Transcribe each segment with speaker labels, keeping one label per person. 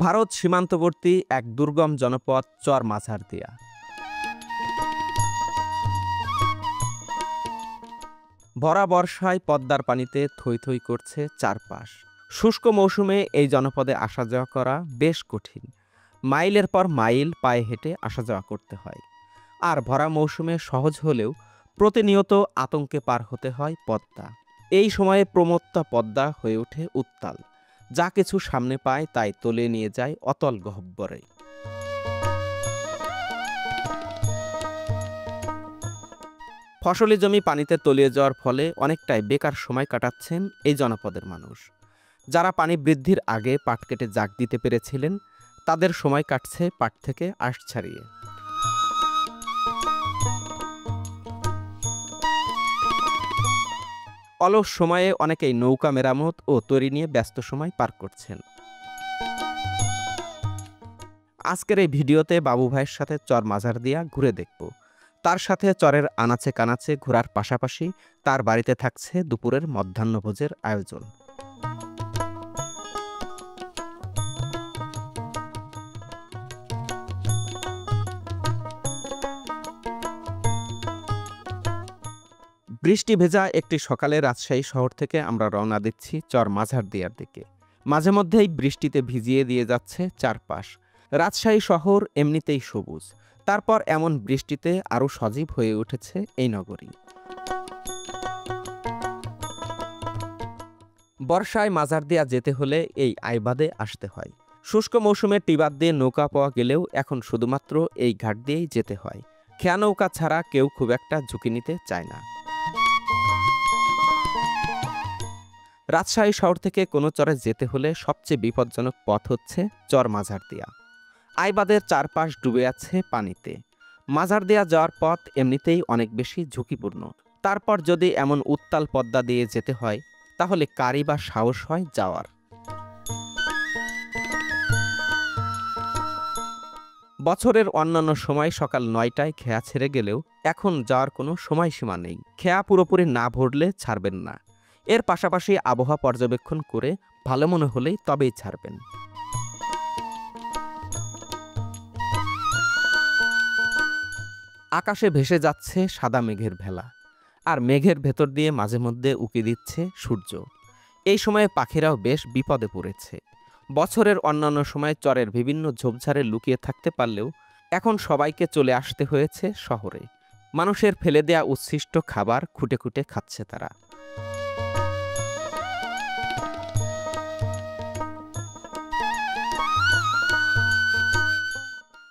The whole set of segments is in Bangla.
Speaker 1: ভারত সীমান্তবর্তী এক দুর্গম জনপদ চর মাঝারদিয়া। ভরা বর্ষায় পদ্মার পানিতে থই থই করছে চারপাশ। শুষ্ক মৌসুমে এই জনপদে আসা যাওয়া করা বেশ কঠিন। মাইলের পর মাইল পায়ে হেঁটে আসা যাওয়া করতে হয়। আর ভরা মৌসুমে সহজ হলেও প্রতিনিয়ত আতঙ্কে পার হতে হয় পদ্মা। এই সময়ে প্রমত্তা পদ্মা হয়ে ওঠে উত্তাল। যা কিছু সামনে পায় তাই তলিয়ে নিয়ে যায় অতল গহ্বরে। ফসলি জমি পানিতে তলিয়ে যাওয়ার ফলে অনেকটাই বেকার সময় কাটাচ্ছেন এই জনপদের মানুষ। যারা পানি বৃদ্ধির আগে পাট কেটে জাগ দিতে পেরেছিলেন, তাদের সময় কাটছে পাট থেকে আঁশ ছাড়িয়ে। অলস সময়ে অনেকেই নৌকা মেরামত ও তৈরি নিয়ে ব্যস্ত সময় পার করছেন। আজকের এই ভিডিওতে বাবু ভাইয়ের সাথে চর মাঝারদিয়া ঘুরে দেখব। তার সাথে চরের আনাচে কানাচে ঘোরার পাশাপাশি তার বাড়িতে থাকছে দুপুরের মধ্যাহ্নভোজের আয়োজন। বৃষ্টি ভেজা একটি সকালে রাজশাহী শহর থেকে আমরা রওনা দিচ্ছি চর মাঝারদিয়ার দিকে। মাঝে মধ্যেই বৃষ্টিতে ভিজিয়ে দিয়ে যাচ্ছে চারপাশ। রাজশাহী শহর এমনিতেই সবুজ, তারপর এমন বৃষ্টিতে আরও সজীব হয়ে উঠেছে এই নগরী। বর্ষায় মাঝারদিয়া যেতে হলে এই আইবাদে আসতে হয়। শুষ্ক মৌসুমে টিবাদ দিয়ে নৌকা পাওয়া গেলেও এখন শুধুমাত্র এই ঘাট দিয়েই যেতে হয়। খেয়া নৌকা ছাড়া কেউ খুব একটা ঝুঁকি নিতে চায় না। রাজশাহী শহর থেকে কোনো চরে যেতে হলে সবচেয়ে বিপজ্জনক পথ হচ্ছে চর মাঝারদিয়া। আইবাদের চারপাশ ডুবে আছে পানিতে। মাঝারদিয়া যাওয়ার পথ এমনিতেই অনেক বেশি ঝুঁকিপূর্ণ। তারপর যদি এমন উত্তাল পদ্মা দিয়ে যেতে হয়, তাহলে কারই বা সাহস হয় যাওয়ার। বছরের অন্যান্য সময় সকাল ৯টায় খেয়া ছেড়ে গেলেও এখন যাওয়ার কোনো সময়সীমা নেই। খেয়া পুরোপুরি না ভরলে ছাড়বেন না। এর পাশাপাশি আবহাওয়া পর্যবেক্ষণ করে ভালো মনে হলেই তবেই ছাড়বেন। আকাশে ভেসে যাচ্ছে সাদা মেঘের ভেলা, আর মেঘের ভেতর দিয়ে মাঝে মধ্যে উকি দিচ্ছে সূর্য। এই সময়ে পাখিরাও বেশ বিপদে পড়েছে। বছরের অন্যান্য সময় চরের বিভিন্ন ঝোপঝাড়ে লুকিয়ে থাকতে পারলেও এখন সবাইকে চলে আসতে হয়েছে শহরে। মানুষের ফেলে দেয়া উচ্ছিষ্ট খাবার খুঁটে খুঁটে খাচ্ছে তারা।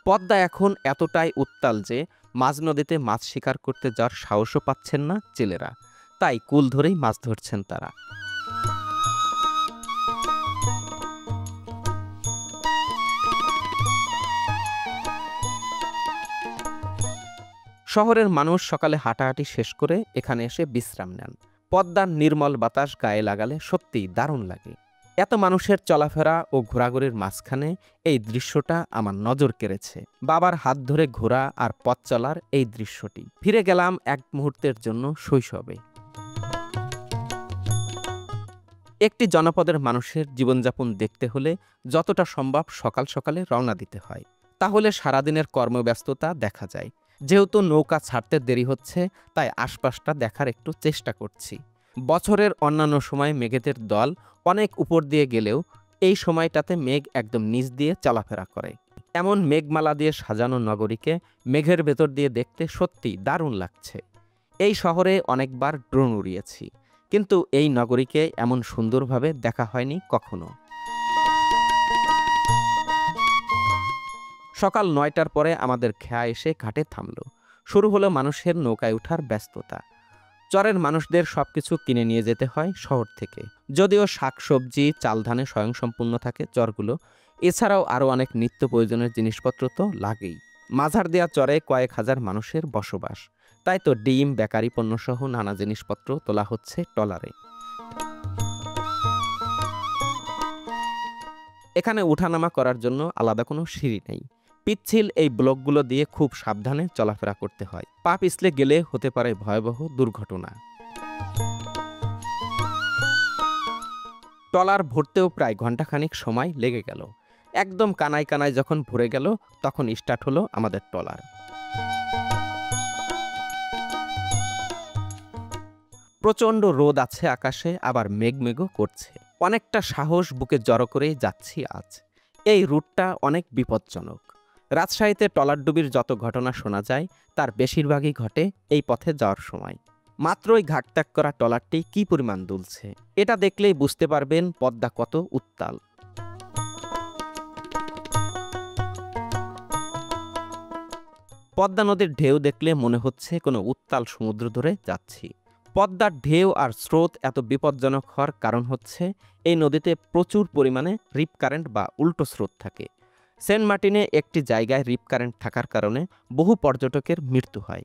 Speaker 1: পদ্মা এখন এতটাই উত্তাল যে মাঝ নদীতে মাছ শিকার করতে যাওয়ার সাহসও পাচ্ছেন না জেলেরা। তাই কুল ধরেই মাছ ধরছেন তারা। শহরের মানুষ সকালে হাঁটাহাঁটি শেষ করে এখানে এসে বিশ্রাম নেন। পদ্মার নির্মল বাতাস গায়ে লাগালে সত্যিই দারুণ লাগে। এত মানুষের চলাফেরা ও ঘোরাঘুরির মাঝখানে এই দৃশ্যটা আমার নজর কেড়েছে। বাবার হাত ধরে ঘোরা আর পথ চলার এই দৃশ্যটি। ফিরে গেলাম এক মুহূর্তের জন্য শৈশবে। একটি জনপদের মানুষের জীবনযাপন দেখতে হলে যতটা সম্ভব সকাল সকালে রওনা দিতে হয়, তাহলে সারাদিনের কর্মব্যস্ততা দেখা যায়। যেহেতু নৌকা ছাড়তে দেরি হচ্ছে, তাই আশপাশটা দেখার একটু চেষ্টা করছি। বছরের অন্যান্য সময় মেঘেদের দল অনেক উপর দিয়ে গেলেও এই সময়টাতে মেঘ একদম নিচ দিয়ে চলাফেরা করে। এমন মেঘমালা দিয়ে সাজানো নগরীকে মেঘের ভেতর দিয়ে দেখতে সত্যি দারুণ লাগছে। এই শহরে অনেকবার ড্রোন উড়িয়েছি, কিন্তু এই নগরীকে এমন সুন্দরভাবে দেখা হয়নি কখনো। সকাল ৯টার পরে আমাদের খেয়া এসে ঘাটে থামল। শুরু হলো মানুষের নৌকায় ওঠার ব্যস্ততা। চরের মানুষদের সবকিছু কিনে নিয়ে যেতে হয় শহর থেকে। যদিও শাকসবজি চাল ধানে স্বয়ংসম্পূর্ণ থাকে চরগুলো, এছাড়াও আরও অনেক নিত্য প্রয়োজনের জিনিসপত্র তো লাগেই। মাঝারদিয়া চরে কয়েক হাজার মানুষের বসবাস, তাই তো ডিম বেকারি পণ্যসহ নানা জিনিসপত্র তোলা হচ্ছে ট্রলারে। এখানে উঠানামা করার জন্য আলাদা কোনো সিঁড়ি নেই। পিচ্ছিল এই ব্লকগুলো দিয়ে খুব সাবধানে চলাফেরা করতে হয়। পা পিছলে গেলে হতে পারে ভয়াবহ দুর্ঘটনা। ট্রলার ভরতেও প্রায় ঘণ্টাখানিক সময় লেগে গেল। একদম কানায় কানায় যখন ভরে গেল তখন স্টার্ট হলো আমাদের ট্রলার। প্রচণ্ড রোদ আছে আকাশে, আবার মেঘমেঘও করছে। অনেকটা সাহস বুকে জড়ো করেই যাচ্ছি আজ। এই রুটটা অনেক বিপজ্জনক। রাজশাহীতে ট্রলার ডুবির যত ঘটনা শোনা যায় তার বেশিরভাগই ঘটে এই পথে যাওয়ার সময়। মাত্রই ঘাট ত্যাগ করা ট্রলারটি কী পরিমাণ দুলছে এটা দেখলেই বুঝতে পারবেন পদ্মা কত উত্তাল। পদ্মা নদীর ঢেউ দেখলে মনে হচ্ছে কোনো উত্তাল সমুদ্র ধরে যাচ্ছি। পদ্মার ঢেউ আর স্রোত এত বিপজ্জনক হওয়ার কারণ হচ্ছে এই নদীতে প্রচুর পরিমাণে রিপ কারেন্ট বা উল্টো স্রোত থাকে। সেন্ট মার্টিনে একটি জায়গায় রিপ কারেন্ট থাকার কারণে বহু পর্যটকের মৃত্যু হয়।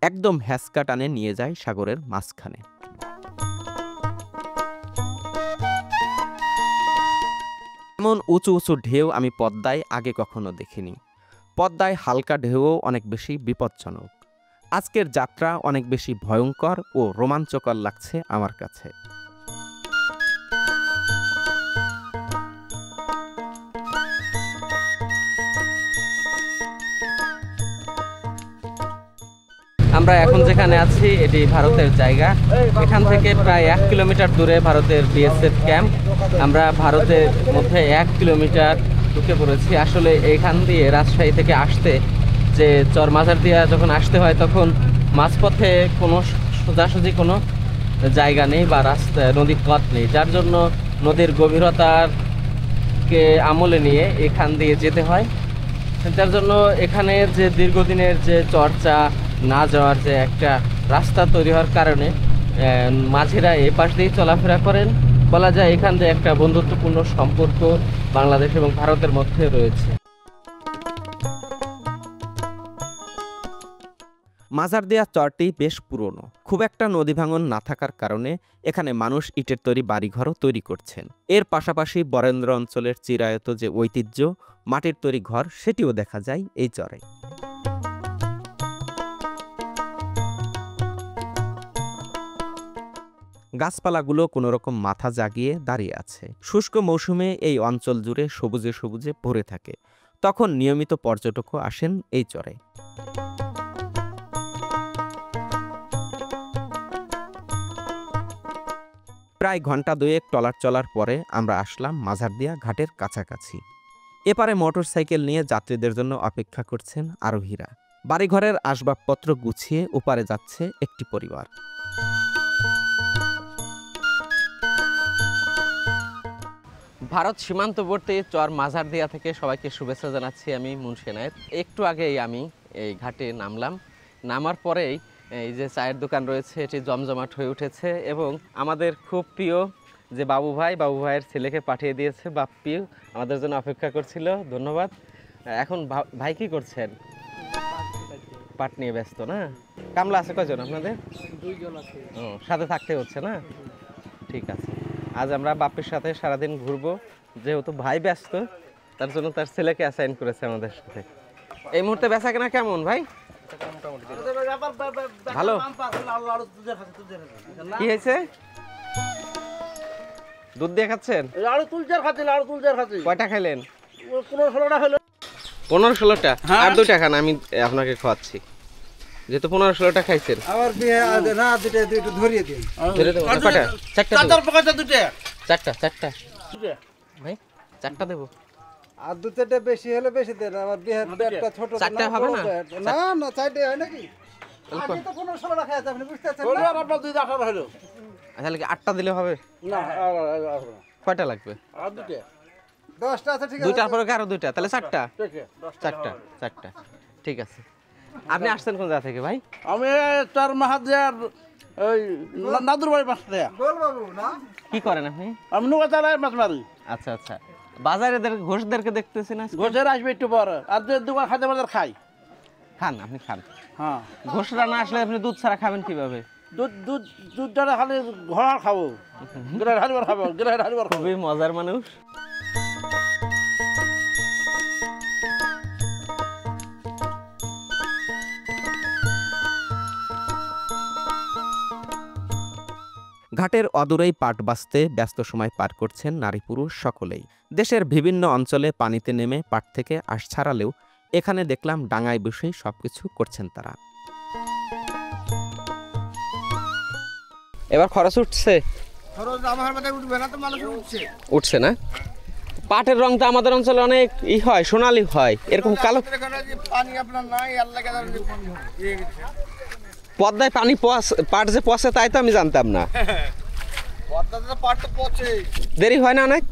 Speaker 1: একদম হ্যাঁচকা টানে নিয়ে যায় সাগরের মাঝখানে। এমন উঁচু উঁচু ঢেউ আমি পদ্মায় আগে কখনো দেখিনি। পদ্মায় হালকা ঢেউও অনেক বেশি বিপজ্জনক। আজকের যাত্রা অনেক বেশি ভয়ঙ্কর ও রোমাঞ্চকর লাগছে আমার কাছে। আমরা এখন যেখানে আছি এটি ভারতের জায়গা। এখান থেকে প্রায় 1 কিলোমিটার দূরে ভারতের বিএসএফ ক্যাম্প। আমরা ভারতের মধ্যে 1 কিলোমিটার ঢুকে পড়েছি। আসলে এখান দিয়ে রাজশাহী থেকে আসতে যে চরমাজার দিয়া যখন আসতে হয় তখন মাঝপথে কোনো সোজাসুজি কোনো জায়গা নেই বা রাস্তা নদীর পথ নেই, যার জন্য নদীর গভীরতাকে আমলে নিয়ে এখান দিয়ে যেতে হয়। যার জন্য এখানে যে দীর্ঘদিনের যে চর্চা না যাওয়ার যে একটা রাস্তা তৈরি হওয়ার কারণে মাঝিরা এ পাশ দিয়ে চলাফেরা করেন। বলা যায় এখান দিয়ে একটা বন্ধুত্বপূর্ণ সম্পর্ক বাংলাদেশ এবং ভারতের মধ্যে রয়েছে। মাজারদিয়া চরটি বেশ পুরনো। খুব একটা নদী ভাঙন না থাকার কারণে এখানে মানুষ ইটের তৈরি বাড়িঘরও তৈরি করছেন। এর পাশাপাশি বরেন্দ্র অঞ্চলের চিরায়ত যে ঐতিহ্য মাটির তৈরি ঘর সেটিও দেখা যায় এই চরে। গাছপালাগুলো কোনো রকম মাথা জাগিয়ে দাঁড়িয়ে আছে। শুষ্ক মৌসুমে এই অঞ্চল জুড়ে সবুজে সবুজে ভরে থাকে। তখন নিয়মিত পর্যটকও আসেন এই চরে। প্রায় ঘন্টা দুয়েক ট্রলার চলার পরে আমরা আসলাম মাজারদিয়া ঘাটের কাছাকাছি। এপারে মোটরসাইকেল নিয়ে যাত্রীদের জন্য অপেক্ষা করছেন আরোহীরা। বাড়িঘরের আসবাবপত্র গুছিয়ে ওপারে যাচ্ছে একটি পরিবার। ভারত সীমান্তবর্তী চর মাজারদিয়া থেকে সবাইকে শুভেচ্ছা জানাচ্ছি। আমি মুন্সি এনায়েত। একটু আগেই আমি এই ঘাটে নামলাম। নামার পরেই এই যে চায়ের দোকান রয়েছে এটি জমজমাট হয়ে উঠেছে এবং আমাদের খুব প্রিয় যে বাবু ভাইয়ের ছেলেকে পাঠিয়ে দিয়েছে বাপ্পি, আমাদের জন্য অপেক্ষা করছিল। ধন্যবাদ। এখন ভাই কি করছেন? পাট নিয়ে ব্যস্ত না? কামলা আছে কয়জন আপনাদের? 2 জন আছে। ও, সাথে থাকতে হচ্ছে না? ঠিক আছে। আজ আমরা বাপ্পির সাথে সারাদিন ঘুরবো। যেহেতু ভাই ব্যস্ত তার জন্য তার ছেলেকে অ্যাসাইন করেছে আমাদের সাথে। এই মুহূর্তে বেচা কেনা কেমন ভাই? ভালো। কি হয়েছে? দুধ দিয়ে খাচ্ছেন? কয়টা খাইলেন? 15-16টা হলো। 15-16টা? আর 2টা খান, আমি আপনাকে খাওয়াচ্ছি। যেহেতু 15-16টা খাইছেন। আবার না দুটো ধরিয়ে দিন। ধরে দেব। কয়টা? 4টা। 4টা ভাই 4টা দেব। আর 2টা বেশি হলে বেশি দেন। আমার বিহার পেটটা ছোট। 4টা হবে না? না 4টা হয় নাকি? আমি তো 15-16টা খাইছি, আপনি বুঝতে পারছেন না? আর 2-18 হলো। তাহলে কি 8টা দিলে হবে? না, কয়টা লাগবে? আর 2টা। 10টা আছে, ঠিক আছে। 2টার পরে আরো 2টা, তাহলে 4টা। 4টা ঠিক আছে। আপনি আসছেন কোন জায়গা থেকে ভাই? আমি চার মাহাজার ওই নাদুর বাড়ি পাশ থেকে। গোলবাবু না? কি করেন আপনি? আমি নৌকা চালাই, মাছ মারি। আচ্ছা আচ্ছা। বাজারেদের ঘোষদেরকে দেখতেছি না? ঘোষের আসবে একটু পর। আর দোকান খাইতে বাজার খাই। খান, আপনি খান। হ্যাঁ। ঘোষরা না আসলে আপনি দুধ ছাড়া খাবেন কিভাবে? দুধটা খালি ঘোড়া খাবো, গ্রেড হারিবার খাবো, গ্রেড হারিবার। খুবই মজার মানুষ। ঘাটের অদূরেই পাট বাছতে ব্যস্ত সময় পার করছেন নারী পুরুষ সকলেই। দেশের বিভিন্ন অঞ্চলে পানিতে নেমে পাট থেকে আঁশ ছাড়ালেও এখানে দেখলাম ডাঙায় বসেই সবকিছু করছেন তারা। এবার খরচ উঠছে, উঠছে না? পাটের রং তো আমাদের অঞ্চলে অনেক হয়, সোনালি হয়, এরকম কালো। পদ্মায় পানি পাট যে পচে তাই তো আমি জানতাম না। দেরি হয় না অনেক?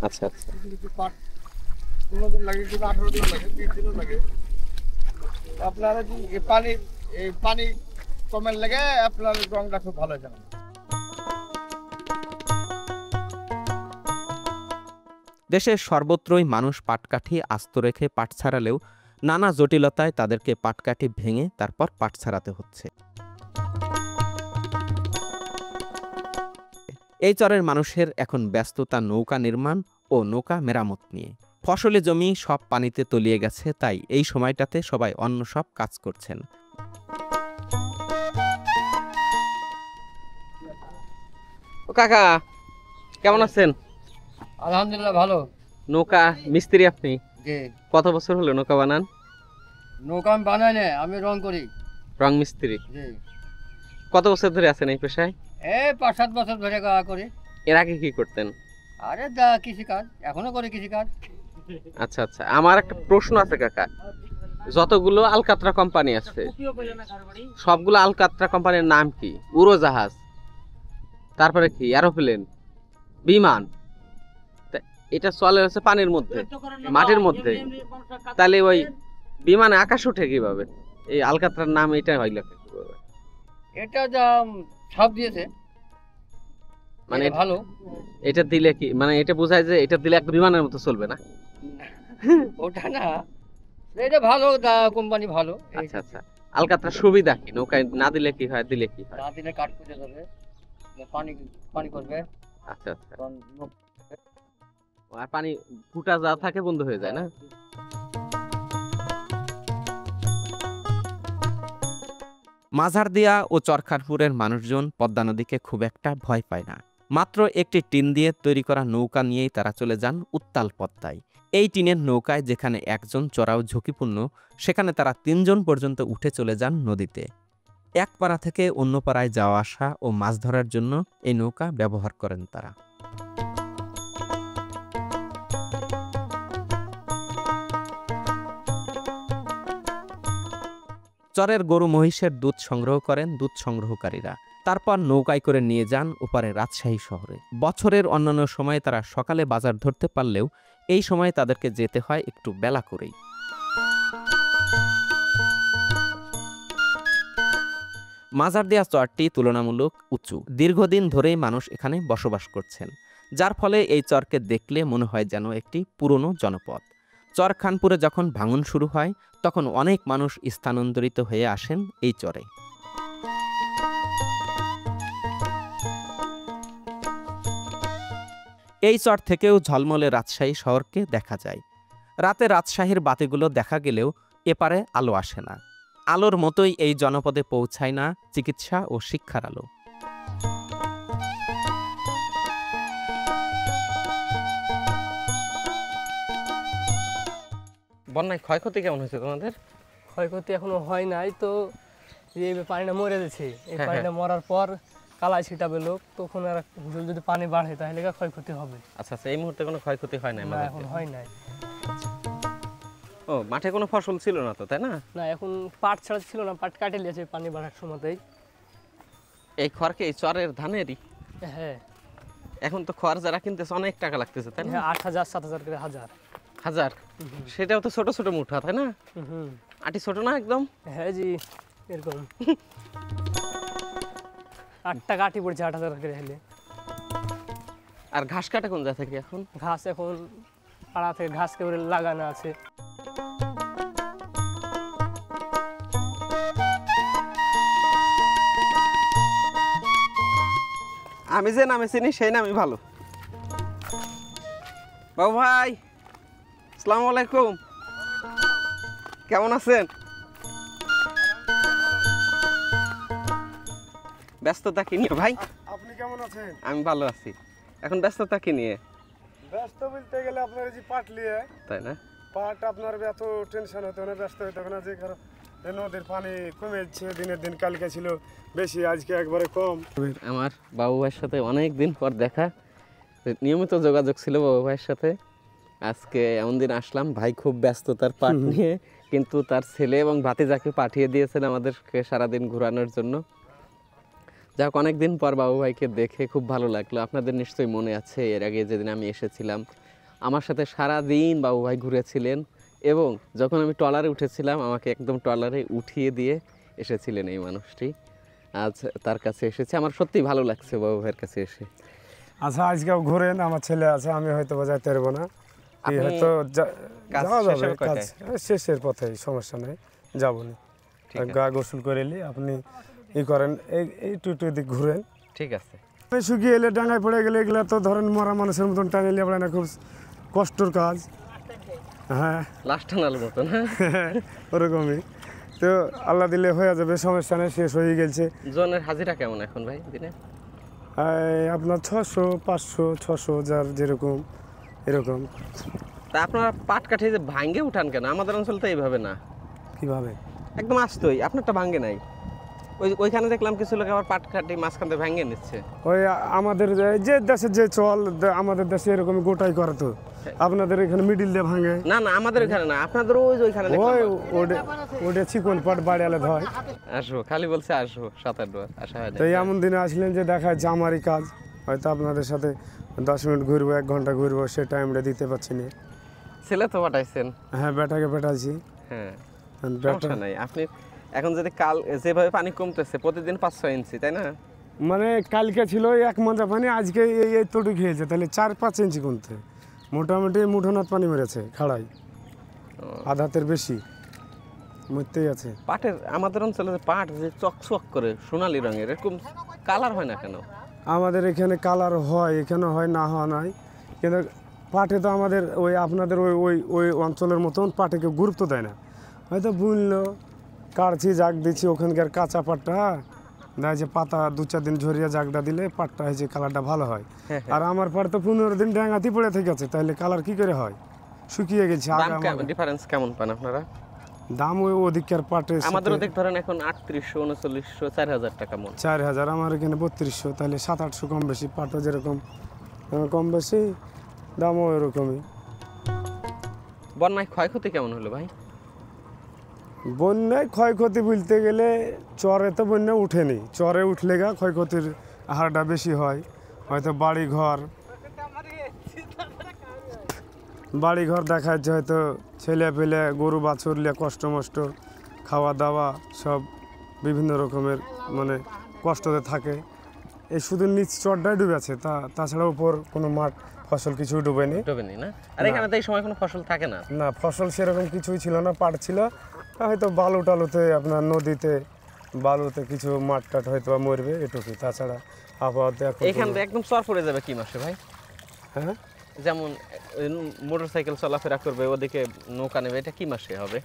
Speaker 1: আচ্ছা আচ্ছা।
Speaker 2: আপনারা পানি কমের লাগে আপনার রংটা খুব ভালো হয়।
Speaker 1: দেশের সর্বত্রই মানুষ পাটকাঠি আস্ত রেখে পাট ছাড়ালেও নানা জটিলতায় তাদেরকে পাটকাঠি ভেঙে তারপর পাট ছাড়াতে হচ্ছে। এই চরের মানুষের এখন ব্যস্ততা নৌকা নির্মাণ ও নৌকা মেরামত নিয়ে। ফসলি জমি সব পানিতে তলিয়ে গেছে, তাই এই সময়টাতে সবাই অন্য সব কাজ করছেন। ও কাকা, কেমন আছেন?
Speaker 2: আলহামদুলিল্লাহ ভালো।
Speaker 1: নৌকা মিস্ত্রি আপনি?
Speaker 2: জি।
Speaker 1: কত বছর হলো নৌকা বানান?
Speaker 2: নৌকা আমি বানাই না, আমি রং করি।
Speaker 1: রং মিস্ত্রি?
Speaker 2: জি।
Speaker 1: কত বছর ধরে আছেন এই পেশায়?
Speaker 2: 5-7 বছর ধরে করি।
Speaker 1: এর আগে কি করতেন?
Speaker 2: আরে কৃষিকাজ, এখনো করি কৃষিকাজ।
Speaker 1: আচ্ছা আচ্ছা, আমার একটা প্রশ্ন আছে কাকা। যতগুলো আলকাতরা কোম্পানি আছে সবগুলো আলকাতরা কোম্পানির নাম কি? উড়োজাহাজ, তারপরে কি এরোপ্লেন, বিমান, এটা চলে হচ্ছে পানির মধ্যে, মাটির মধ্যে। তাহলে ওই বিমানে আকাশ উঠে কিভাবে? এই আলকাতরার নাম এটা হইলো কিভাবে?
Speaker 2: এটা যা সব দিয়েছে
Speaker 1: মানে
Speaker 2: ভালো।
Speaker 1: এটা দিলে কি মানে এটা বোঝায় যে এটা দিলে একটা বিমানের মতো চলবে না?
Speaker 2: ওটা না, এটা ভালো, কোম্পানি ভালো।
Speaker 1: আচ্ছা আচ্ছা। আলকাতরার সুবিধা কি? নৌকায় না দিলে কি হয়, দিলে কি হয়?
Speaker 2: না দিলে কাঠ পচে যাবে, পানি পানি করবে।
Speaker 1: আচ্ছা আচ্ছা। আর পানি ফুটা যা থাকে বন্ধ হয়ে যায় না? মাঝারদিয়া ও চরখানপুরের মানুষজন পদ্মা নদীকে খুব একটা ভয় পায় না। মাত্র একটি টিন দিয়ে তৈরি করা নৌকা নিয়েই তারা চলে যান উত্তাল পদ্মায়। এই টিনের নৌকায় যেখানে একজন চড়াও ঝুঁকিপূর্ণ, সেখানে তারা 3 জন পর্যন্ত উঠে চলে যান নদীতে। এক পাড়া থেকে অন্য পাড়ায় যাওয়া আসা ও মাছ ধরার জন্য এই নৌকা ব্যবহার করেন তারা। চরের গরু মহিষের দুধ সংগ্রহ করেন দুধ সংগ্রহকারীরা, তারপর নৌকায় করে নিয়ে যান ওপারে রাজশাহী শহরে। বছরের অন্যান্য সময়ে তারা সকালে বাজার ধরতে পারলেও এই সময় তাদেরকে যেতে হয় একটু বেলা করেই। মাঝারদিয়া চরটি তুলনামূলক উঁচু। দীর্ঘদিন ধরেই মানুষ এখানে বসবাস করছেন, যার ফলে এই চরকে দেখলে মনে হয় যেন একটি পুরনো জনপদ। চরখানপুরে যখন ভাঙন শুরু হয় তখন অনেক মানুষ স্থানান্তরিত হয়ে আসেন এই চরে। এই চর থেকেও ঝলমলে রাজশাহী শহরকে দেখা যায়। রাতে রাজশাহীর বাতিগুলো দেখা গেলেও এপারে আলো আসে না। আলোর মতোই এই জনপদে পৌঁছায় না চিকিৎসা ও শিক্ষার আলো। বন্যায় ক্ষয়ক্ষতি কেমন হয়েছে তোমাদের?
Speaker 3: ক্ষয়ক্ষতি এখনো হয় নাই, তো এই পানিটা মরে গেছে। এই পানিটা মরার পর কালাই ছিটাবে লোক, তখন আর যদি পানি বাড়ে তাহলে ক্ষয়ক্ষতি হবে।
Speaker 1: আচ্ছা আচ্ছা, এই মুহূর্তে কোনো ক্ষয়ক্ষতি হয় না?
Speaker 3: এখন হয় নাই।
Speaker 1: ও, মাঠে কোনো ফসল ছিল না তো, তাই না?
Speaker 3: না, এখন পাট ছাড়া ছিল না, পাট কাটে নিয়েছে পানি বাড়ার সময়তেই।
Speaker 1: এই খড়কে এই চরের ধানেরই?
Speaker 3: হ্যাঁ।
Speaker 1: এখন তো খড় যারা কিনতেছে অনেক টাকা লাগতেছে, তাই না?
Speaker 3: 8,000-7,000 করে হাজার।
Speaker 1: সেটাও তো ছোট ছোট মুঠা, তাই না? আটি ছোট না একদম?
Speaker 3: হ্যাঁ জি, এরকম 8টা কাঠি পড়ছে 8,000 করে হলে।
Speaker 1: আর ঘাস কাটে কোন জায়গা থেকে এখন?
Speaker 3: ঘাস এখন পাড়া থেকে ঘাস কেবল লাগানো আছে।
Speaker 1: আমি যে নামে চিনি সেই নামই ভালো। বাবু ভাই, আসসালামু আলাইকুম, কেমন আছেন? ব্যস্ততা কি নিয়ে ভাই?
Speaker 4: আপনি কেমন আছেন?
Speaker 1: আমি ভালো আছি। এখন ব্যস্ততা কি নিয়ে?
Speaker 4: ব্যস্ত বলতে গেলে আপনার এই যে পাট নিয়ে,
Speaker 1: তাই না?
Speaker 4: পাট আপনার এত টেনশন হতো না, ব্যস্ত হতো না, যে কারণ এই নদীর পানি কমেছে দিনের দিন, কালকে ছিল বেশি, আজকে একবারে কম।
Speaker 1: আমার বাবু ভাইয়ের সাথে অনেক দিন পর দেখা, নিয়মিত যোগাযোগ ছিল বাবু ভাইয়ের সাথে। আজকে এমন দিন আসলাম, ভাই খুব ব্যস্ততার পাট নিয়ে, কিন্তু তার ছেলে এবং ভাতিজাকে পাঠিয়ে দিয়েছেন আমাদেরকে সারাদিন ঘোরানোর জন্য। যাই হোক, অনেকদিন পর বাবু ভাইকে দেখে খুব ভালো লাগলো। আপনাদের নিশ্চয়ই মনে আছে এর আগে যেদিন আমি এসেছিলাম, আমার সাথে সারাদিন বাবু ভাই ঘুরেছিলেন, এবং যখন আমি ট্রলারে উঠেছিলাম আমাকে একদম ট্রলারে উঠিয়ে দিয়ে এসেছিলেন এই মানুষটি। আজ তার কাছে এসেছে, আমার সত্যিই ভালো লাগছে বাবু ভাইয়ের কাছে এসে।
Speaker 4: আচ্ছা, আজকেও ঘুরেন, আমার ছেলে আছে, আমি হয়তো যাইতে পারবো না,
Speaker 1: আপনি
Speaker 4: হয়তো
Speaker 1: কাজ
Speaker 4: যাওয়া
Speaker 1: শেষের
Speaker 4: যাবে, কাজ
Speaker 1: কোথায়?
Speaker 4: শেষের পথে, সমস্যা নেই, যাবো না।
Speaker 1: ঠিক আছে।
Speaker 4: গা গোসল করে এলি আপনি ই করেন, এই টুটু দিক ঘুরেন।
Speaker 1: ঠিক আছে।
Speaker 4: শুকিয়ে এলে ডাঙায় পড়ে গেলে এগুলো তো ধরেন মরা মানুষের মতন টানে নিয়ে পড়ে না, খুব কষ্টর কাজ। হ্যাঁ,
Speaker 1: লাস্ট টানার মতো না?
Speaker 4: ওরকমই তো, আল্লাহ দিলে হয়ে যাবে, সমস্যা নেই, শেষ হয়ে গেছে।
Speaker 1: জনের হাজিরা কেমন এখন ভাই দিনে?
Speaker 4: আপনার 600, 500, 600, যার যেরকম এরকম।
Speaker 1: তা আপনারা পাট কাঠি যে ভাঙ্গে উঠান কেন? আমাদের অঞ্চল তো এইভাবে না,
Speaker 4: কিভাবে?
Speaker 1: একদম আস্তই। আপনারটা ভাঙ্গে নাই? ওইখানে দেখলাম কিছু লোক আবার পাট কাঠি মাঝখান থেকে ভাঙ্গে নিচ্ছে।
Speaker 4: ওই আমাদের যে দেশে যে চল, আমাদের দেশে এরকম গোটাই করে তো, আপনাদের এখানে মিডিল দিয়ে ভাঙে
Speaker 1: না না, আমাদের ওইখানে না, আপনাদের ওইখানে
Speaker 4: ওই ওটা চিকন পাট বাড়িয়ালে ধয়।
Speaker 1: আসবো, খালি বলছে আসবো, 7-8 বার আসা হয় না।
Speaker 4: তো এমন দিনে আসলেন যে দেখা যাচ্ছে আমারই কাজ, হয়তো আপনাদের সাথে 10 মিনিট ঘুরবো, 1 ঘন্টা ঘুরবো, সে টাইমটা দিতে পারছি না।
Speaker 1: ছেলে তো পাঠাইছেন?
Speaker 4: হ্যাঁ, বেটাকে পেটাইছি।
Speaker 1: হ্যাঁ,
Speaker 4: বেটা
Speaker 1: সমস্যা নাই। আপনি এখন যদি কাল যেভাবে পানি কমতেছে প্রতিদিন 5-6 ইঞ্চি, তাই না?
Speaker 4: মানে কালকে ছিল 1 মজা পানি, আজকে এই তটু খেয়েছে, তাহলে 4-5 ইঞ্চি কমতে মোটামুটি মুঠোনাথ পানি মেরেছে খাড়াই, আধাতের বেশি মরতেই আছে।
Speaker 1: পাটের আমাদের অঞ্চলে যে পাট যে চকচক করে সোনালী রঙের, এরকম কালার হয় না কেন?
Speaker 4: আমাদের এখানে কালার হয়, এখানে হয় না, হওয়া নাই, কিন্তু পাটে তো আমাদের ওই আপনাদের ওই ওই ওই অঞ্চলের মতন পাটে কেউ গুরুত্ব দেয় না, হয়তো বুনলো, কাটছি, জাগ দিচ্ছি, ওখানকার কাঁচা পাটটা দেখা যে পাতা 2-4 দিন ঝরিয়ে জাগটা দিলে পাটটা হয়েছে কালারটা ভালো হয়। আর আমার পাট তো 15 দিন ডাঙাতি পড়ে থেকে আছে, তাহলে কালার কি করে হয়, শুকিয়ে গেছে।
Speaker 1: ডিফারেন্স কেমন পান আপনারা?
Speaker 4: দাম ওই ওদিককার পাটে
Speaker 1: আমাদের ওদিক ধরেন এখন 3800, 3900, 4000 টাকা মন।
Speaker 4: 4000, আমার এখানে 3200, তাহলে 700-800 কম বেশি। পাটও যেরকম কম বেশি, দামও এরকমই।
Speaker 1: বন্যায় ক্ষয়ক্ষতি কেমন হলো ভাই?
Speaker 4: বন্যায় ক্ষয়ক্ষতি বলতে গেলে চরে তো বন্যা উঠেনি, চরে উঠলে গা ক্ষয়ক্ষতির হারটা বেশি হয়, হয়তো বাড়িঘর দেখা যাচ্ছে, হয়তো ছেলে পেলে গরু বাছুর লিয়ে কষ্ট মষ্ট, খাওয়া দাওয়া সব বিভিন্ন রকমের মানে কষ্টতে থাকে। এই শুধু নিচ চরটাই ডুবেছে, তাছাড়া উপর কোনো মাঠ ফসল কিছু ডুবেনি।
Speaker 1: ডুবেনি না? আর এখানে তো এই সময় কোনো ফসল থাকে না।
Speaker 4: না, ফসল সেরকম কিছুই ছিল না, পাট ছিল, হয়তো বালু টালুতে আপনার নদীতে বালুতে কিছু মাঠ টাট হয়তো মরবে, এটুকুই, তাছাড়া আবহাওয়াতে
Speaker 1: এখান থেকে একদম চর পড়ে যাবে কি মাসে ভাই?
Speaker 4: হ্যাঁ,
Speaker 1: যেমন মোটরসাইকেল চলাফেরা করবে, ওদিকে নৌকা নেবে, এটা কি মাসে হবে?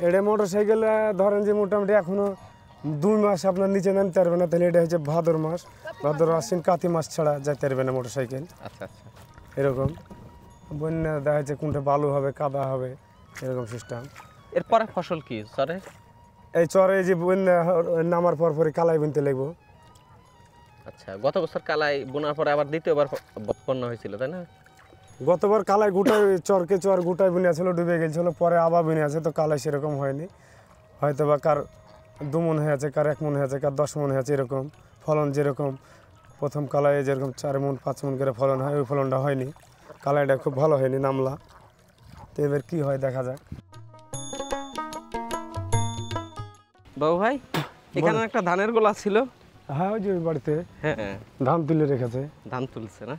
Speaker 4: এটা মোটর সাইকেল ধরেন যে মোটামুটি এখনো 2 মাস আপনার নিচে নামতে পারবে না, তাহলে এটা হচ্ছে ভাদর মাস, ভাদর আশ্বিন কাতি মাস ছাড়া যাইতে পারবে না মোটর সাইকেল।
Speaker 1: আচ্ছা আচ্ছা।
Speaker 4: এরকম বন্যা দেখা যাচ্ছে কোনটা বালু হবে, কাদা হবে, এরকম সিস্টেম।
Speaker 1: এরপরে ফসল কি চরে?
Speaker 4: এই চরে যে বন্যা নামার পরই কালাই বুনতে লাগবো।
Speaker 1: আচ্ছা, গত বছর কালাই বোনার পরে আবার দ্বিতীয়বার বন্যা হয়েছিল, তাই না?
Speaker 4: গতবার কালাই গোটায় চর গোটায় বুনে ছিল, ডুবে গেছিল, পরে আবার বুনে আছে, তো কালাই সেরকম হয়নি, হয়তো বা কার 2 মন হয়ে আছে, কার 1 মন হয়ে আছে, কার 10 মন হয়ে আছে, এরকম ফলন যেরকম প্রথম কালাই যেরকম 4 মন 5 মন করে ফলন হয়, ওই ফলনটা হয়নি, কালাইটা খুব ভালো হয়নি, নামলা। তো এবার কী হয় দেখা যাক।
Speaker 1: বাবু ভাই, এখানে একটা ধানের গোলা ছিল।
Speaker 4: হ্যাঁ, ওই যে ওই বাড়িতে
Speaker 1: হ্যাঁ,
Speaker 4: ধান তুলে রেখেছে।
Speaker 1: ধান তুলছে না?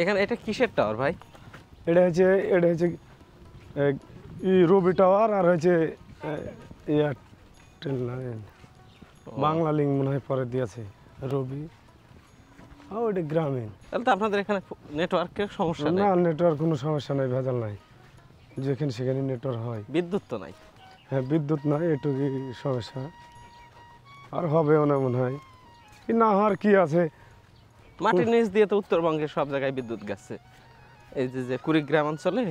Speaker 1: এখানে এটা কিসের টাওয়ার ভাই?
Speaker 4: এটা হচ্ছে রবি টাওয়ার, আর হচ্ছে এয়ারটেল বাংলা লিঙ্ক মনে হয় পরে দিয়েছে, রবি। ওইটা গ্রামীণ।
Speaker 1: তাহলে তো আপনাদের এখানে নেটওয়ার্কের সমস্যা নেই?
Speaker 4: না, নেটওয়ার্ক কোনো সমস্যা নেই, ভেজাল নাই, যেখানে সেখানে নেটওয়ার্ক হয়।
Speaker 1: বিদ্যুৎ তো নাই?
Speaker 4: হ্যাঁ, বিদ্যুৎ নাই, এটুকুই সমস্যা, আর হবেও না মনে হয়। কি না হওয়ার কি আছে?
Speaker 1: মাটির নিচ দিয়ে তো উত্তরবঙ্গের সব জায়গায় বিদ্যুৎ গেছে, এই যে কুড়িগ্রাম অঞ্চলে।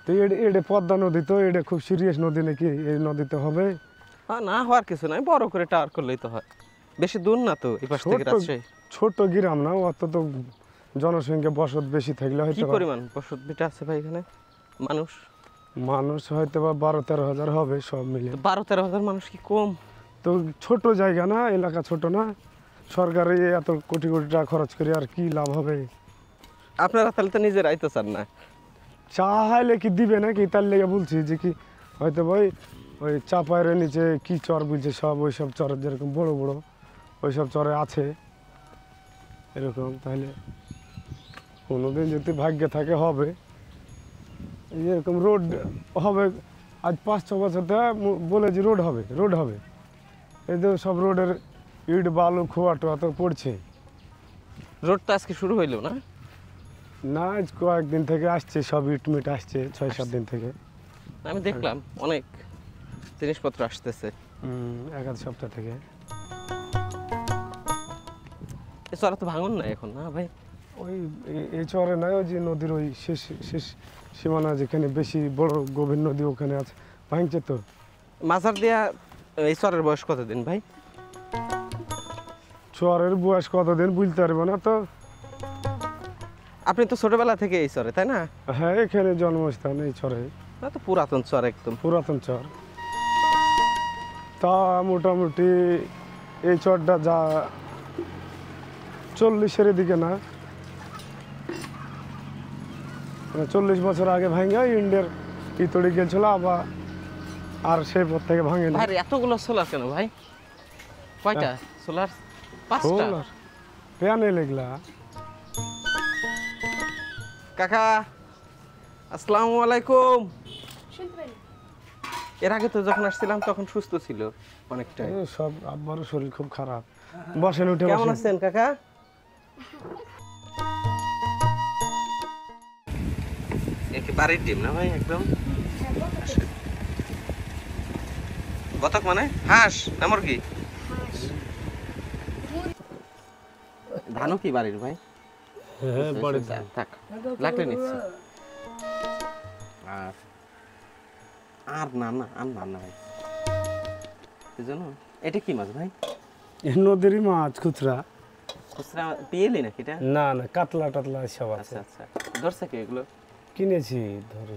Speaker 4: তো এটা পদ্মা নদী, তো এটা খুব সিরিয়াস নদী নাকি? এই নদীতে হবে?
Speaker 1: না হওয়ার কিছু নাই, বড় করে টাওয়ার করলেই তো হয়। বেশি দূর না তো এই পাশ থেকে রাজশাহী।
Speaker 4: ছোট গ্রাম না, অত তো জনসংখ্যা বসত বেশি থাকলে
Speaker 1: কি
Speaker 4: হয়তো
Speaker 1: পরিমাণ বসত ভিটা আছে ভাই এখানে?
Speaker 4: মানুষ হয়তো বা 12-13 হাজার হবে সব মিলে।
Speaker 1: 12-13 হাজার মানুষ কি কম?
Speaker 4: তো ছোট জায়গা না, এলাকা ছোট না, সরকারে এত কোটি কোটি টাকা খরচ করে আর কি লাভ হবে?
Speaker 1: আপনারা তাহলে তো নিজেরাই তো চান না।
Speaker 4: চাইলে কি দিবে নাকি? তার লেগে বলছি যে কি হয়তো ভাই ওই চাপায়ের নিচে কি চর বলছে সব, ওই সব চরের যেরকম বড় বড় ওই সব চরে আছে এরকম। তাহলে কোনোদিন যদি ভাগ্যে থাকে হবে এরকম রোড হবে। আজ 5-6 বছর ধরে বলে যে রোড হবে, রোড হবে। এই যে সব রোডের ইট বালু খোয়া টোয়া তো পড়ছে।
Speaker 1: রোড তো আজকে শুরু হইলো না?
Speaker 4: না, আজ কয়েকদিন থেকে আসছে সব ইট মিট আসছে, 6-7 দিন থেকে।
Speaker 1: আমি দেখলাম অনেক জিনিসপত্র আসতেছে
Speaker 4: 1-2 সপ্তাহ থেকে।
Speaker 1: এই চরা তো ভাঙন না এখন, না ভাই?
Speaker 4: ওই এই চরে নয়, ওই যে নদীর ওই শেষ শেষ সীমানা যেখানে বেশি বড় গভীর নদী ওখানে আছে, ভাঙছে তো।
Speaker 1: মাজার দিয়া এই চরের বয়স কতদিন ভাই?
Speaker 4: চরের বয়স কতদিন বলতে পারবো না তো।
Speaker 1: আপনি তো ছোটবেলা থেকে এই চরে, তাই না?
Speaker 4: হ্যাঁ, এখানে জন্মস্থান এই চরে,
Speaker 1: না তো পুরাতন চর, একদম
Speaker 4: পুরাতন চর। তা মোটামুটি এই চরটা যা 40-এর দিকে না, 40 বছর আগে ভাঙা ইন্ডিয়ার ইতড়ি গেছিল আবার, আর সেই পর থেকে ভাঙে না।
Speaker 1: ভাই এতগুলো সোলার কেন ভাই? কয়টা সোলার? 5টা
Speaker 4: প্যানেল এগুলা।
Speaker 1: কাকা আসসালামু আলাইকুম। এর আগে তো যখন আসছিলাম তখন সুস্থ ছিল অনেকটাই।
Speaker 4: সব আব্বারও শরীর খুব খারাপ। বসেন, উঠে
Speaker 1: কেমন
Speaker 4: বসেন।
Speaker 1: আছেন কাকা? বাড়ির ডিম না ভাই একদম? বতক মানে হাঁস না মুরগি? ধানও কি বাড়ির ভাই?
Speaker 4: হ্যাঁ, বাড়ির ধান।
Speaker 1: থাক, লাগলে নিচ্ছি। আর আর না না আর না না ভাই, জানো এটা কি মাছ ভাই?
Speaker 4: নদীরই মাছ, খুচরা।
Speaker 1: খুচরা পেয়েলি নাকি এটা?
Speaker 4: না না, কাতলা টাতলা সব আছে।
Speaker 1: আচ্ছা আচ্ছা, ধরছে কি এগুলো?
Speaker 4: কিনেছি, ধরে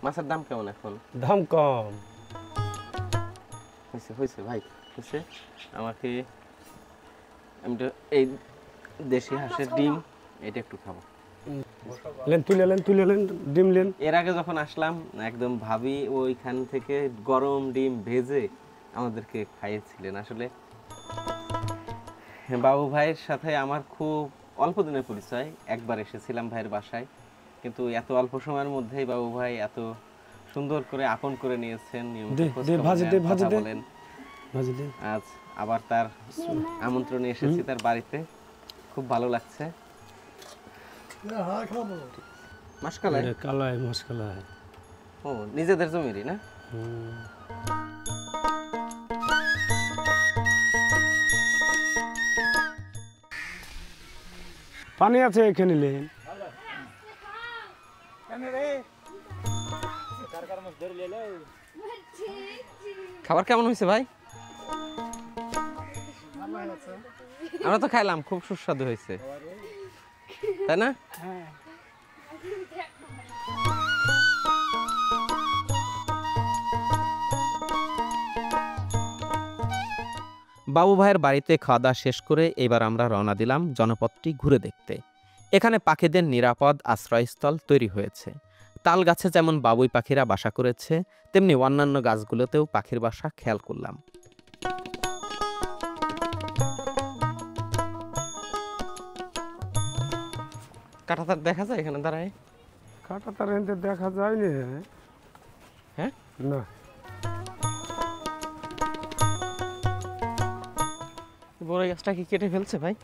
Speaker 1: মাছের দাম কেমন এখন?
Speaker 4: দাম কম
Speaker 1: হয়েছে হয়েছে ভাই, হয়েছে। আমাকে আমি তো এই দেশি হাঁসের ডিম এটা একটু খাবো।
Speaker 4: তুলে লেন ডিম লেন।
Speaker 1: এর আগে যখন আসলাম একদম ভাবি ওইখান থেকে গরম ডিম ভেজে আমাদেরকে খাইয়েছিলেন। আসলে বাবু ভাইয়ের সাথে আমার খুব অল্প দিনের পরিচয়, একবার এসেছিলাম ভাইয়ের বাসায়, কিন্তু এত অল্প সময়ের মধ্যেই বাবু ভাই এত সুন্দর করে আপন করে নিয়েছেন। আজ আবার তার আমন্ত্রণে এসেছি তার বাড়িতে, খুব ভালো লাগছে। মাসকালাই?
Speaker 4: কালাই, মাসকালাই।
Speaker 1: ও নিজেদের জমিরই না?
Speaker 4: পানি আছে এখানে লেন।
Speaker 1: খাবার কেমন হয়েছে ভাই? আমরা তো খাইলাম, খুব সুস্বাদু হয়েছে, তাই না? বাবু ভাইয়ের বাড়িতে খাওয়া দাওয়া শেষ করে এবার আমরা রওনা দিলাম জনপদটি ঘুরে দেখতে। এখানে পাখিদের নিরাপদ আশ্রয়স্থল তৈরি হয়েছে। তাল গাছে যেমন বাবুই পাখিরা বাসা করেছে, তেমনি অন্যান্য গাছগুলোতেও পাখির বাসা খেয়াল করলাম। কাঁটাতার দেখা যায় এখানে দাঁড়ায়?
Speaker 4: কাঁটাতার এনতে দেখা যায়নি।
Speaker 1: হ্যাঁ
Speaker 4: না,
Speaker 1: বড় গাছটা কি কেটে ফেলছে ভাই?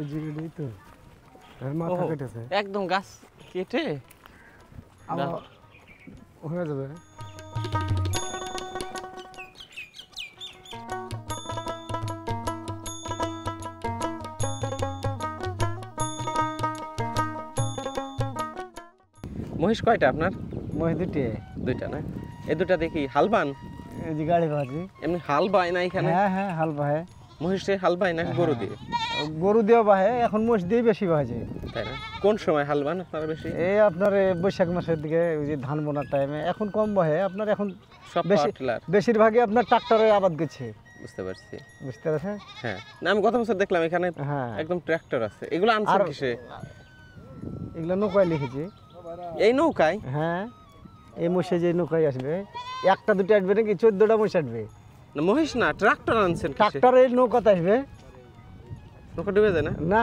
Speaker 4: এই যে এই তো মাথা
Speaker 1: ওহো,
Speaker 4: কেটেছে।
Speaker 1: একদম গাছ কেটে
Speaker 4: আবার হয়ে যাবে।
Speaker 1: মহিষ কয়টা আপনার?
Speaker 2: মহিষ দুটি।
Speaker 1: দুইটা না? এই দুটা দেখি হাল বান?
Speaker 2: এই যে গাড়ি বাজি।
Speaker 1: এমনি হাল বায় না এখানে?
Speaker 2: হ্যাঁ হ্যাঁ, হাল বাহে।
Speaker 1: মহিষে হাল বায় না গরু দিয়ে?
Speaker 2: গরু দিয়েও বাহে, এখন মহিষ দিয়ে বেশি বাজে।
Speaker 1: তাই না? কোন সময় হাল বান আপনারা বেশি?
Speaker 2: এই আপনার বৈশাখ মাসের দিকে, ওই যে ধান বোনার টাইমে। এখন কম বাহে আপনার, এখন
Speaker 1: সব
Speaker 2: বেশি
Speaker 1: টিলার?
Speaker 2: বেশিরভাগই আপনার ট্রাক্টরে আবাদ করছে।
Speaker 1: বুঝতে পারছি।
Speaker 2: বুঝতে পারছেন?
Speaker 1: হ্যাঁ, না আমি গত বছর দেখলাম এখানে
Speaker 2: হ্যাঁ,
Speaker 1: একদম ট্রাক্টর আছে। এগুলো আনছেন
Speaker 2: আর-
Speaker 1: কিসে?
Speaker 2: এগুলো নৌকায় লিখেছি।
Speaker 1: এই নৌকায়?
Speaker 2: হ্যাঁ, এই মহিষে যে নৌকায় আসবে, একটা দুটো আসবে নাকি 14টা মহিষ আসবে।
Speaker 1: না মহিষ না, ট্রাক্টর আনছেন কিসে?
Speaker 2: ট্রাক্টরে নৌকাতে আসবে
Speaker 1: নৌকা ডুবে যায় না?
Speaker 2: না,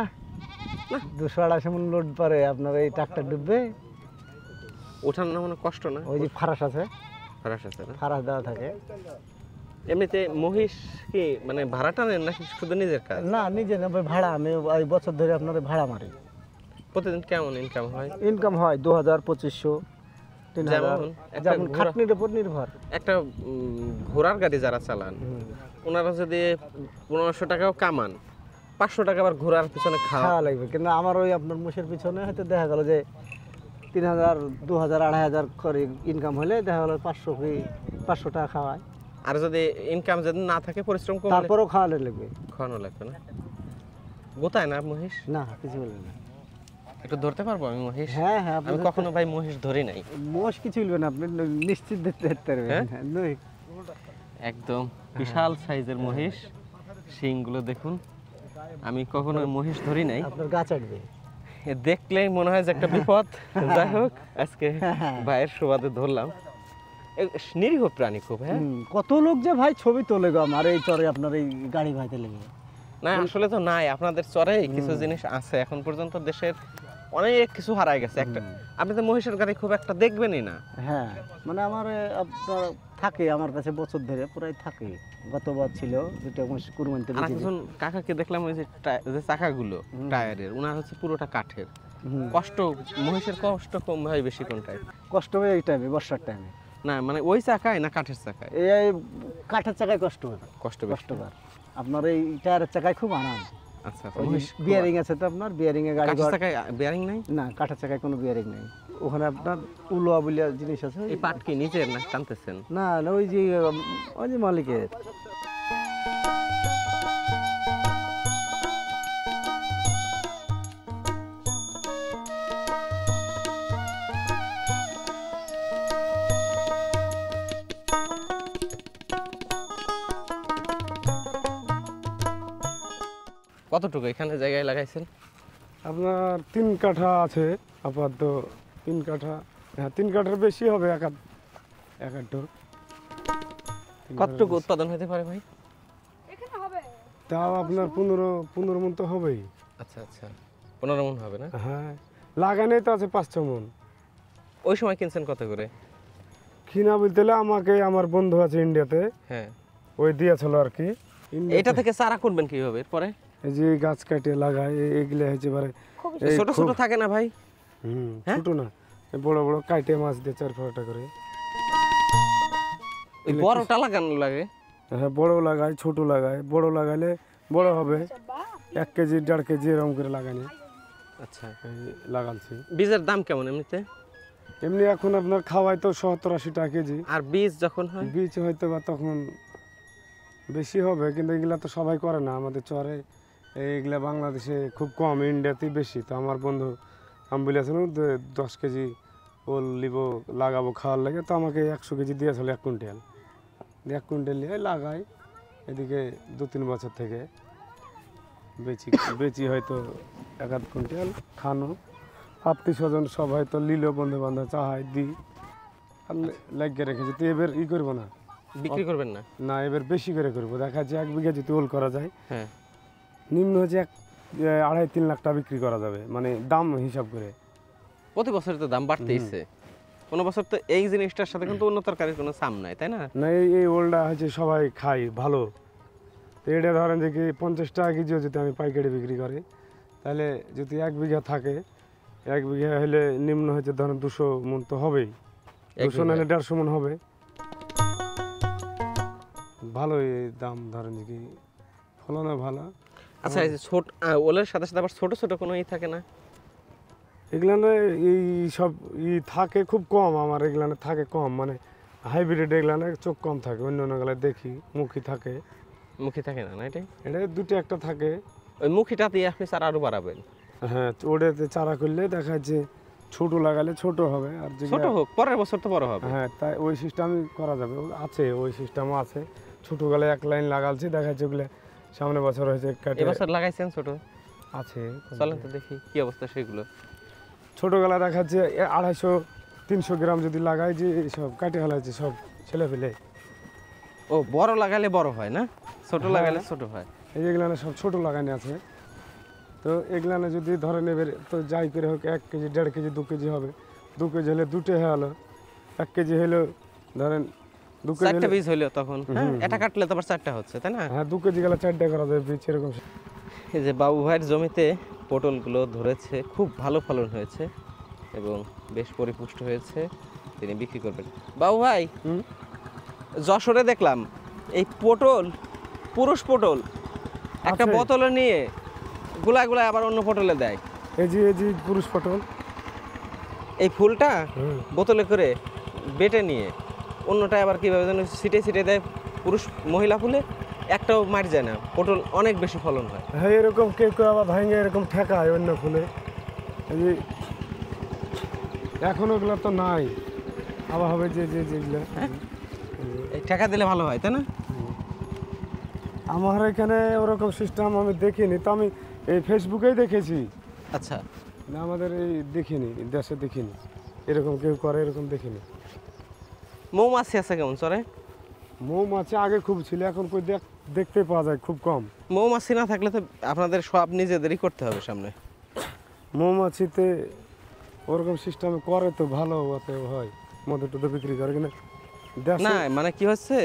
Speaker 2: 200-250 মন লোড পারে আপনার এই ট্রাক্টর ডুববে।
Speaker 1: ওঠানো নামানো কষ্ট না?
Speaker 2: ওই যে ফারাস আছে,
Speaker 1: ফারাস আছে না?
Speaker 2: ফারাস দেওয়া থাকে।
Speaker 1: এমনিতে মহিষ কি মানে ভাড়া টানেন নাকি শুধু নিজের কাজ?
Speaker 2: না, নিজে না, ওই ভাড়া। আমি এই বছর ধরে আপনার ভাড়া মারি।
Speaker 1: প্রতিদিন কেমন ইনকাম হয়?
Speaker 2: ইনকাম হয় 2000-2500, 3000,
Speaker 1: যেমন একটা
Speaker 2: যেমন
Speaker 1: ঘোড়া-
Speaker 2: খাটনির উপর নির্ভর।
Speaker 1: একটা ঘোড়ার গাড়ি যারা চালান
Speaker 2: হুম।
Speaker 1: ওনারা যদি 1500 টাকাও কামান, 500 টাকা আবার ঘোড়ার পিছনে খাওয়া।
Speaker 2: খাওয়া লাগবে, কিন্তু আমার ওই আপনার মোষের পিছনে হয়তো দেখা গেল যে 3000, 2000, 2500 করে ইনকাম হলে দেখা গেল 500 টাকা খাওয়ায়।
Speaker 1: আর যদি ইনকাম যদি না থাকে, পরিশ্রম করলে
Speaker 2: তারপরেও খাওয়ালে লাগবে।
Speaker 1: খাওয়ানো লাগবে না? গোতায় না মহিষ?
Speaker 2: না, কিছু বলবে না।
Speaker 1: একটু ধরতে পারবো আমি মহিষ?
Speaker 2: হ্যাঁ হ্যাঁ,
Speaker 1: আমি কখনো ভাই মহিষ ধরি নাই।
Speaker 2: মোষ কিছু বলবে না, আপনি নিশ্চিত দেখতে পারবেন।
Speaker 1: হ্যাঁ?
Speaker 2: হ্যাঁ, নই।
Speaker 1: একদম বিশাল সাইজের মহিষ, শিংগুলো দেখুন। আমি কখনো মহিষ ধরি নাই।
Speaker 2: আপনার গা চাটবে।
Speaker 1: এ দেখলেই মনে হয় যে একটা বিপদ। যাই হোক, আজকে ভাইয়ের সুবাদে ধরলাম। এ নিরীহ প্রাণী খুব। হ্যাঁ,
Speaker 2: কত লোক যে ভাই ছবি তোলে গো আমার এই চরে, আপনার এই গাড়ি ভাইতে লেগে।
Speaker 1: না আসলে তো নাই, আপনাদের চরে কিছু জিনিস আছে। এখন পর্যন্ত দেশের অনেক কিছু হারায় গেছে। একটা আপনি তো মহিষের গাড়ি খুব একটা দেখবেনই না।
Speaker 2: হ্যাঁ, মানে আমার আপনার থাকে আমার কাছে বছর ধরে প্রায় থাকে। গতবার ছিল দুটো মহিষ কুরবানিতে
Speaker 1: আর
Speaker 2: বেঁচে
Speaker 1: একজন কাকাকে দেখলাম ওই যে যে চাকাগুলো টায়ারের, ওনার হচ্ছে পুরোটা কাঠের। কষ্ট, মহিষের কষ্ট কম হয় বেশি কোনটায়?
Speaker 2: কষ্ট হয় এই টাইমে, বর্ষার টাইমে।
Speaker 1: না মানে ওই চাকায় না কাঠের চাকায়?
Speaker 2: এই কাঠের চাকায় কষ্ট হয়,
Speaker 1: কষ্ট বেশি।
Speaker 2: কষ্টকর। আপনার এই টায়ারের চাকায় খুব আরাম।
Speaker 1: আচ্ছা,
Speaker 2: ওই বিয়ারিং আছে তো আপনার, বিয়ারিং এ গাড়ি
Speaker 1: কাঠের
Speaker 2: ঘোড়া-
Speaker 1: চাকায় বেয়ারিং নাই?
Speaker 2: না, কাঠের চাকায় কোনো বিয়ারিং নেই। ওখানে আপনার উলোয়া বলিয়া জিনিস আছে।
Speaker 1: এই পাট কি নিজের না টানতেছেন?
Speaker 2: না না, ওই যে মালিকের।
Speaker 1: কতটুকু এখানে জায়গায় লাগাইছেন?
Speaker 4: আপনার 3 কাঠা আছে আপাতত। 3 কাঠা, হ্যাঁ 3 কাঠার বেশি হবে, এক আধ।
Speaker 1: কতটুকু উৎপাদন হতে পারে ভাই?
Speaker 4: তাও আপনার 15 মন তো হবেই।
Speaker 1: আচ্ছা আচ্ছা, 15 মণ হবে না?
Speaker 4: হ্যাঁ, লাগানোই তো আছে 5-6 মন।
Speaker 1: ওই সময় কিনছেন কত করে?
Speaker 4: কিনা বলতে হলে আমাকে, আমার বন্ধু আছে ইন্ডিয়াতে,
Speaker 1: হ্যাঁ,
Speaker 4: ওই দিয়েছিল আর কি।
Speaker 1: এটা থেকে চারা করবেন কিভাবে এরপরে?
Speaker 4: এই যে গাছ কাটে লাগায়, এগুলো হচ্ছে এবারে এই
Speaker 1: ছোট ছোট থাকে না ভাই? হ্যাঁ?
Speaker 4: ছোট না, এই বড় বড় কাটে মাছ দিয়ে 4-5টা করে।
Speaker 1: ওই বড়টা লাগানো লাগে?
Speaker 4: হ্যাঁ, বড় লাগায়, ছোট লাগায়। বড় লাগালে বড় হবে 1 কেজি 1.5 কেজি এরকম করে লাগানি।
Speaker 1: আচ্ছা,
Speaker 4: লাগাচ্ছি।
Speaker 1: বীজের দাম কেমন এমনিতে?
Speaker 4: এমনি এখন আপনার খাওয়াই তো 70-80 টাকা কেজি।
Speaker 1: আর বীজ যখন হয়?
Speaker 4: বীজ হয়তো বা তখন বেশি হবে, কিন্তু এগুলা তো সবাই করে না আমাদের চরে। এইগুলা বাংলাদেশে খুব কম, ইন্ডিয়াতেই বেশি। তো আমার বন্ধু আমি বলেছিলাম 10 কেজি ওল লিব লাগাবো খাওয়ার লাগে, তো আমাকে 100 কেজি দিয়েছিল 1 কুইন্টাল। 1 কুইন্টাল নিয়ে লাগাই, এদিকে 2-3 বছর থেকে বেচি হয়তো 1-2 কুইন্টাল। খানো আত্মীয় স্বজন সব হয়তো লিলো, বন্ধু বান্ধব চাহাই দিই, আর লাগিয়ে রেখেছি। তো এবার করবো না,
Speaker 1: বিক্রি করবেন না?
Speaker 4: না এবার বেশি করে করবো। দেখা যাচ্ছে 1 বিঘা যদি ওল করা যায়,
Speaker 1: হ্যাঁ,
Speaker 4: নিম্ন হচ্ছে 2.5-3 লাখ টাকা বিক্রি করা যাবে, মানে দাম হিসাব করে।
Speaker 1: প্রতি বছর তো দাম বাড়তেইছে। কোনো বছর তো এই জিনিসটার সাথে কিন্তু অন্য তরকারির কোনো সাম নাই, তাই না?
Speaker 4: না, এই ওলটা হচ্ছে সবাই খাই ভালো। তো এটা ধরেন যে কি 50 টাকা কেজিও যদি আমি পাইকারি বিক্রি করি, তাহলে যদি 1 বিঘা থাকে, 1 বিঘা হলে নিম্ন হচ্ছে ধরেন 200 মণ তো হবেই। 200 না 150 মণ হবে। ভালোই দাম, ধরেন যে কি ফলনও ভালো।
Speaker 1: আচ্ছা, এই যে ওলের সাথে সাথে আবার ছোট ছোট কোনো ই থাকে না?
Speaker 4: এগুলানে এই সব থাকে খুব কম, আমার এগুলানে থাকে কম, মানে হাইব্রিড এগুলানে চোখ কম থাকে, অন্য অন্য গেলে দেখি মুখী থাকে।
Speaker 1: মুখী থাকে না, না এটাই?
Speaker 4: এটা দুটো একটা থাকে।
Speaker 1: ওই মুখীটা দিয়ে আপনি চারা আরো বাড়াবেন।
Speaker 4: হ্যাঁ, ওটাতে চারা করলে দেখা যাচ্ছে ছোট লাগালে ছোট হবে, আর
Speaker 1: ছোট হোক, পরের বছর তো বড় হবে।
Speaker 4: হ্যাঁ, তাই ওই সিস্টেমই করা যাবে, আছে ওই সিস্টেমও আছে। ছোট গালে এক লাইন লাগালছি, দেখা যাচ্ছে ওগুলো সামনে বছর হয়েছে কেটে
Speaker 1: এবছর লাগাইছেন ছোট?
Speaker 4: আছে।
Speaker 1: চলেন তো দেখি কি অবস্থা সেগুলো।
Speaker 4: ছোট গালা দেখা যাচ্ছে 250-300 গ্রাম যদি লাগাই, যে সব কাটে ফেলাইছে সব ছেলে ফেলে।
Speaker 1: ও, বড় লাগালে বড় হয় না, ছোট
Speaker 4: হ্যাঁ।
Speaker 1: লাগালে ছোট হয়।
Speaker 4: এই যেগুলানে সব ছোট লাগানো আছে। তো এগুলানে যদি ধরে নেবে তো যাই করে হোক 1 কেজি 1.5 কেজি 2 কেজি হবে। 2 কেজি হলে দুটো হলো, 1 কেজি হলো ধরেন 2 কেজি
Speaker 1: চারটা
Speaker 4: হলে,
Speaker 1: বীজ হইলো তখন, হ্যাঁ এটা কাটলে তো আবার চারটা হচ্ছে, তাই না?
Speaker 4: হ্যাঁ 2 কেজি গেলে 4টা করা যাবে বীজ এরকম।
Speaker 1: এই যে বাবু ভাইয়ের জমিতে পটলগুলো ধরেছে, খুব ভালো ফলন হয়েছে এবং বেশ পরিপুষ্ট হয়েছে, তিনি বিক্রি করবেন। বাবু ভাই, যশোরে দেখলাম এই পটল, পুরুষ পটল একটা
Speaker 4: আছে।
Speaker 1: বোতলে নিয়ে গুলা গুলা আবার অন্য পটলে দেয়।
Speaker 4: এই যে পুরুষ পটল,
Speaker 1: এই ফুলটা
Speaker 4: হুম।
Speaker 1: বোতলে করে বেটে নিয়ে অন্যটা আবার কীভাবে যেন ছিটে ছিটে দেয় পুরুষ মহিলা ফুলে, একটাও মার যায় না, পটল অনেক বেশি ফলন হয়।
Speaker 4: হ্যাঁ, এরকম কেউ কেউ আবার ভাঙে এরকম ঠেকায় অন্য ফুলে। এই যে এখন ওগুলো তো নাই, আবার হবে যেগুলো।
Speaker 1: এই ঠেকা দিলে ভালো হয়, তাই না?
Speaker 4: আমার এখানে ওরকম সিস্টেম আমি দেখিনি, তো আমি এই ফেসবুকেই দেখেছি,
Speaker 1: আচ্ছা,
Speaker 4: না আমাদের এই দেখিনি, দেশে দেখিনি এরকম কেউ করে, এরকম দেখিনি।
Speaker 1: মৌমাছি আছে কেমন চরে?
Speaker 4: মৌমাছি আগে খুব ছিল, এখন কই দেখতে পাওয়া যায় খুব কম।
Speaker 1: মৌমাছি না থাকলে তো আপনাদের সব নিজেদেরই করতে হবে সামনে।
Speaker 4: মৌমাছিতে ওরকম সিস্টেম করে তো ভালো হয়, মধু টধু বিক্রি করে কিনা দেশে।
Speaker 1: না মানে কি হচ্ছে,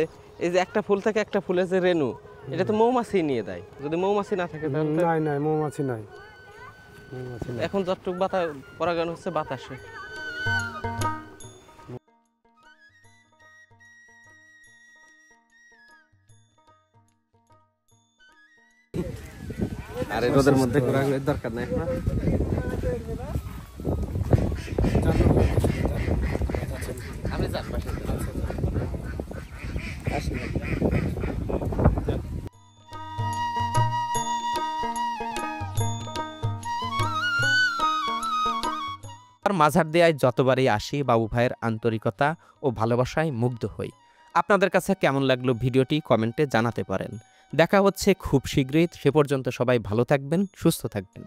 Speaker 1: এই যে একটা ফুল থেকে একটা ফুলের যে রেণু, এটা তো মৌমাছি নিয়ে দেয়। যদি মৌমাছি না থাকে তাহলে তো-
Speaker 4: নাই মৌমাছি নাই, মৌমাছি নাই।
Speaker 1: এখন যতটুকু পরাগায়ন হচ্ছে বাতাসে। আরে রোদের মধ্যে ঘোরাঘুরির দরকার নাই এখন। আপনি যান পাশে আসেন। মাঝার দেয়ায় যতবারই আসি বাবু ভাইয়ের আন্তরিকতা ও ভালোবাসায় মুগ্ধ হই। আপনাদের কাছে কেমন লাগলো ভিডিওটি কমেন্টে জানাতে পারেন। দেখা হচ্ছে খুব শীঘ্রই, সে পর্যন্ত সবাই ভালো থাকবেন, সুস্থ থাকবেন।